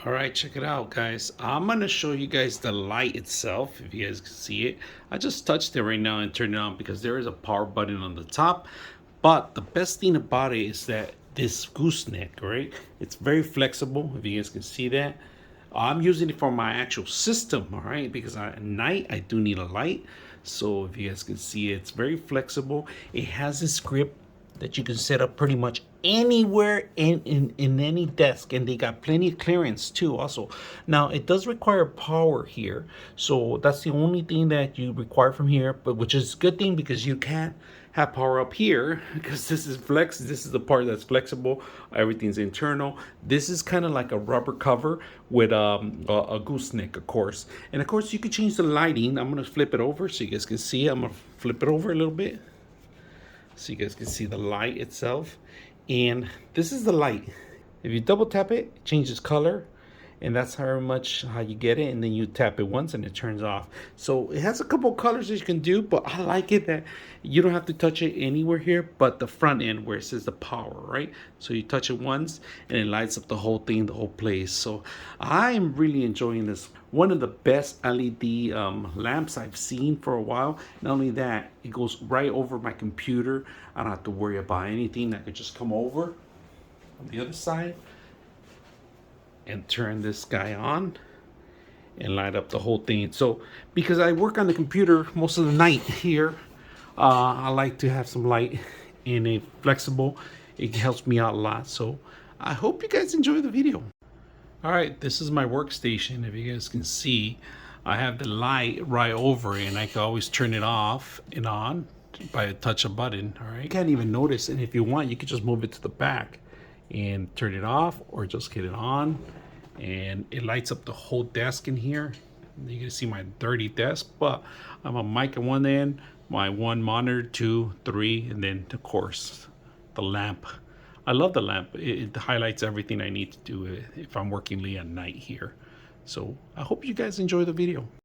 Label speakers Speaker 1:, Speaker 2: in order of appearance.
Speaker 1: All right, check it out, guys. I'm gonna show you guys the light itself. If you guys can see it, I just touched it right now and turned it on because there is a power button on the top. But the best thing about it is that this gooseneck, right? It's very flexible. If you guys can see that, I'm using it for my actual system, all right? Because at night I do need a light. So if you guys can see, it's very flexible. It has this grip that you can set up pretty much anywhere in any desk, and they got plenty of clearance too also. Now it does require power here, so that's the only thing that you require from here, but which is a good thing because you can't have power up here because this is the part that's flexible. Everything's internal. This is kind of like a rubber cover with a gooseneck, of course, and of course you can change the lighting. I'm gonna flip it over so you guys can see. I'm gonna flip it over a little bit so you guys can see the light itself. And this is the light. If you double tap it, it changes color, and that's how you get it. And then you tap it once and it turns off. So it has a couple colors that you can do, but I like it that you don't have to touch it anywhere here but the front end where it says the power, right? So you touch it once and it lights up the whole thing, the whole place. So I'm really enjoying this. One of the best LED lamps I've seen for a while. Not only that, it goes right over my computer. I don't have to worry about anything. I could just come over on the other side and turn this guy on and light up the whole thing. So because I work on the computer most of the night here, I like to have some light and a flexible. It helps me out a lot. So I hope you guys enjoy the video. All right, this is my workstation. If you guys can see, I have the light right over it, and I can always turn it off and on by a touch of button. All right, you can't even notice, and if you want, you can just move it to the back and turn it off, or just get it on, and it lights up the whole desk in here. You can see my dirty desk, but I have a mic at one end, my one monitor, 2, 3, and then of course the lamp. I love the lamp. It highlights everything I need to do if I'm working late at night here. So I hope you guys enjoy the video.